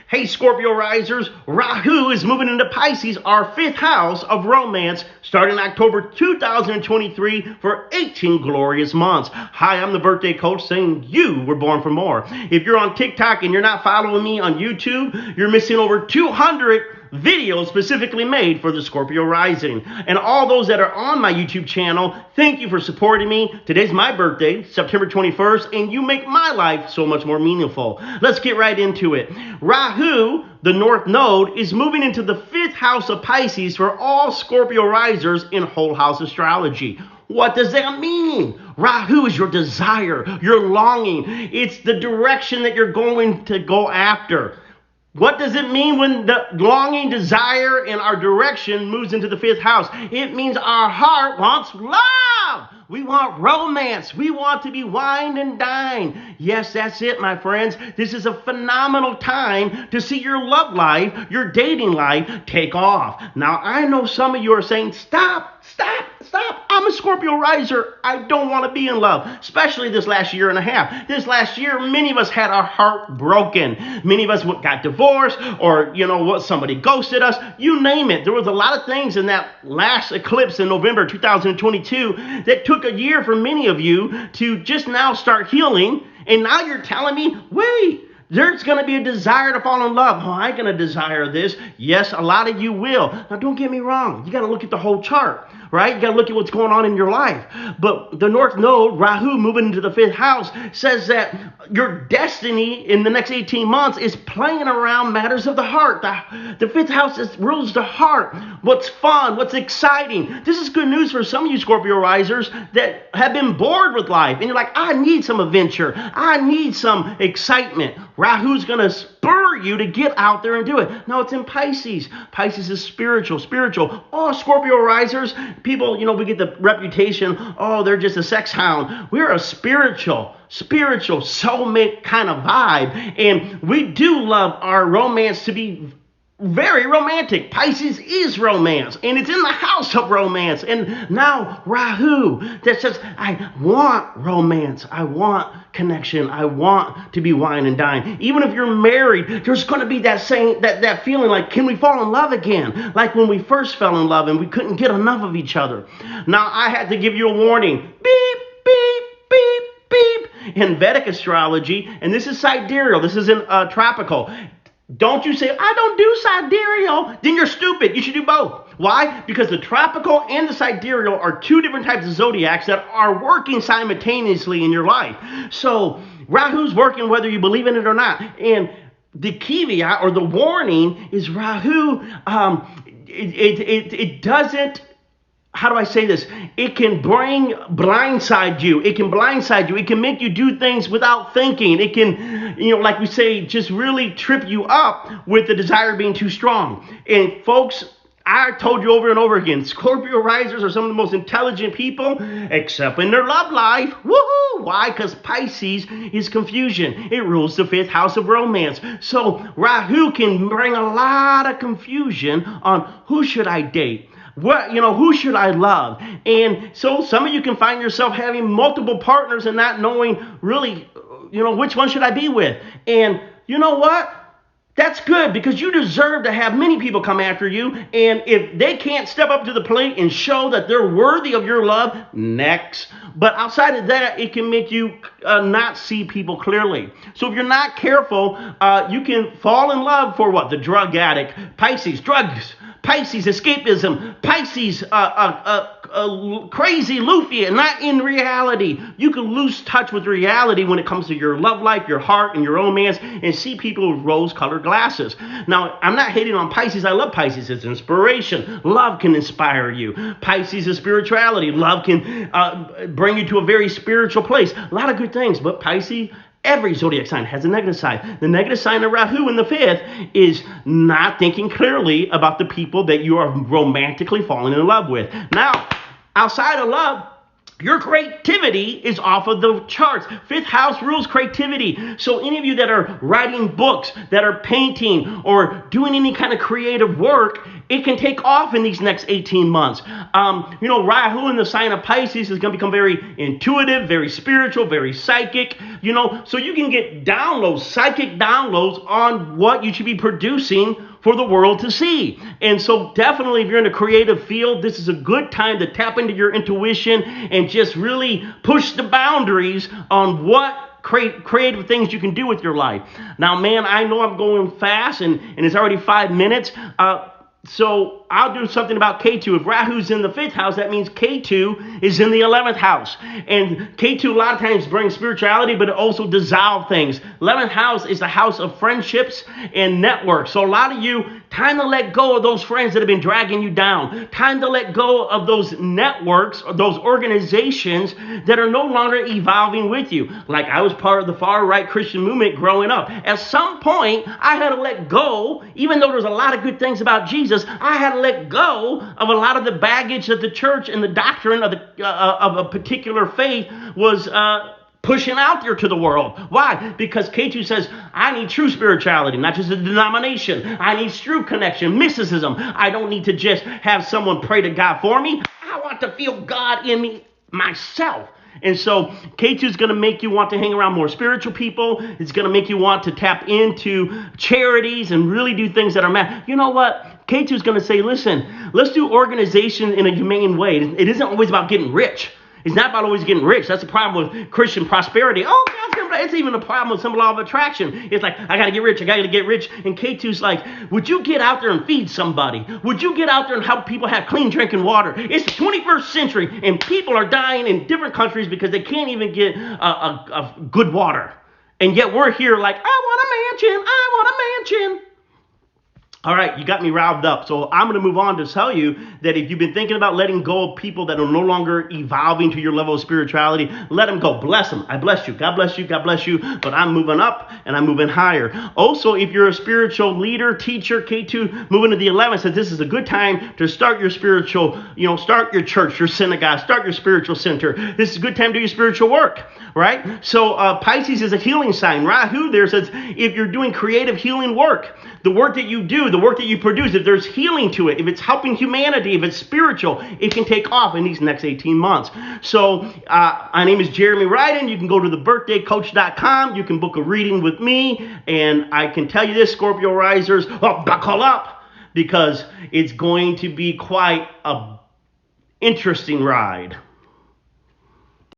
Hey, Scorpio risers, Rahu is moving into Pisces, our fifth house of romance, starting October 2023 for 18 glorious months. Hi, I'm the birthday coach saying you were born for more. If you're on TikTok and you're not following me on YouTube, you're missing over 200 videos specifically made for the Scorpio rising. And all those that are on my YouTube channel, thank you for supporting me. Today's my birthday, September 21st, and you make my life so much more meaningful. Let's get right into it. Rahu, the North Node, is moving into the fifth house of Pisces for all Scorpio risers in whole house astrology. What does that mean? Rahu is your desire, your longing. It's the direction that you're going to go after. What does it mean when the longing, desire, and our direction moves into the fifth house? It means our heart wants love. We want romance. We want to be wined and dined. Yes, that's it, my friends. This is a phenomenal time to see your love life, your dating life take off. Now, I know some of you are saying, stop. I'm a Scorpio riser. I don't want to be in love, especially this last year and a half. This last year, many of us had our heart broken. Many of us got divorced or, somebody ghosted us. You name it. There was a lot of things in that last eclipse in November 2022 that took a year for many of you to just now start healing. And now you're telling me, wait, there's going to be a desire to fall in love. Oh, I'm going to desire this. Yes, a lot of you will. Now, don't get me wrong. You got to look at the whole chart, right? You got to look at what's going on in your life. But the North Node, Rahu, moving into the fifth house, says that your destiny in the next 18 months is playing around matters of the heart. The fifth house rules the heart. What's fun? What's exciting? This is good news for some of you Scorpio risers that have been bored with life. And you're like, I need some adventure. I need some excitement. Rahu's going to spur you to get out there and do it. No, it's in Pisces. Pisces is spiritual. Oh, Scorpio risers, people, we get the reputation, oh, they're just a sex hound. We're a spiritual soulmate kind of vibe. And we do love our romance to be very romantic. Pisces is romance, and it's in the house of romance. And now Rahu that says, I want romance. I want connection. I want to be wine and dine. Even if you're married, there's going to be that feeling like, can we fall in love again? Like when we first fell in love and we couldn't get enough of each other. Now I had to give you a warning. Beep, beep, beep, beep. In Vedic astrology, and this is sidereal. This isn't tropical. Don't you say, I don't do sidereal. Then you're stupid. You should do both. Why? Because the tropical and the sidereal are two different types of zodiacs that are working simultaneously in your life. So Rahu's working whether you believe in it or not. And the caveat or the warning is Rahu, it doesn't, how do I say this? It can blindside you. It can blindside you. It can make you do things without thinking. It can, like we say, just really trip you up with the desire being too strong. And folks, I told you over and over again, Scorpio risers are some of the most intelligent people, except in their love life. Woohoo! Why? Because Pisces is confusion. It rules the fifth house of romance. So Rahu can bring a lot of confusion on who should I date. Who should I love? And so some of you can find yourself having multiple partners and not knowing really, which one should I be with? And you know what? That's good because you deserve to have many people come after you. And if they can't step up to the plate and show that they're worthy of your love, next. But outside of that, it can make you not see people clearly. So if you're not careful, you can fall in love for what? The drug addict, Pisces, drugs. Pisces, escapism, Pisces, crazy Luffy, and not in reality. You can lose touch with reality when it comes to your love life, your heart, and your romance, and see people with rose-colored glasses. Now, I'm not hating on Pisces. I love Pisces. It's inspiration. Love can inspire you. Pisces is spirituality. Love can bring you to a very spiritual place. A lot of good things, but Pisces, every zodiac sign has a negative side. The negative sign of Rahu in the fifth is not thinking clearly about the people that you are romantically falling in love with. Now, outside of love, your creativity is off of the charts. Fifth house rules creativity. So any of you that are writing books, that are painting or doing any kind of creative work, it can take off in these next 18 months. Rahu in the sign of Pisces is going to become very intuitive, very spiritual, very psychic, so you can get downloads, psychic downloads on what you should be producing for the world to see. And so definitely if you're in a creative field, this is a good time to tap into your intuition and just really push the boundaries on what creative things you can do with your life. Now, man, I know I'm going fast and it's already 5 minutes. So I'll do something about Ketu. If Rahu's in the 5th house, that means Ketu is in the 11th house. And Ketu a lot of times brings spirituality, but it also dissolves things. 11th house is the house of friendships and networks. So a lot of you, time to let go of those friends that have been dragging you down. Time to let go of those networks or those organizations that are no longer evolving with you. Like I was part of the far-right Christian movement growing up. At some point, I had to let go, even though there's a lot of good things about Jesus, I had to let go of a lot of the baggage that the church and the doctrine of a particular faith was pushing out there to the world. Why? Because Ketu says, I need true spirituality, not just a denomination. I need true connection, mysticism. I don't need to just have someone pray to God for me. I want to feel God in me myself. And so Ketu is going to make you want to hang around more spiritual people. It's going to make you want to tap into charities and really do things that are mad. You know what? Ketu is going to say, listen, let's do organization in a humane way. It isn't always about getting rich. It's not about always getting rich. That's the problem with Christian prosperity. Oh, it's even a problem with some law of attraction. It's like, I got to get rich. I got to get rich. And Ketu's like, would you get out there and feed somebody? Would you get out there and help people have clean drinking water? It's the 21st century, and people are dying in different countries because they can't even get a good water. And yet we're here like, I want a mansion. I want a mansion. All right, you got me riled up. So I'm going to move on to tell you that if you've been thinking about letting go of people that are no longer evolving to your level of spirituality, let them go. Bless them. I bless you. God bless you. God bless you. But I'm moving up and I'm moving higher. Also, if you're a spiritual leader, teacher, Ketu, moving to the 11th, says this is a good time to start your spiritual, start your church, your synagogue, start your spiritual center. This is a good time to do your spiritual work, right? So Pisces is a healing sign. Rahu there says if you're doing creative healing work, the work that you do, the work that you produce, if there's healing to it, if it's helping humanity, if it's spiritual, it can take off in these next 18 months. So my name is Jeremy Ryden. You can go to thebirthdaycoach.com. You can book a reading with me. And I can tell you this, Scorpio risers, buckle up, because it's going to be quite a interesting ride.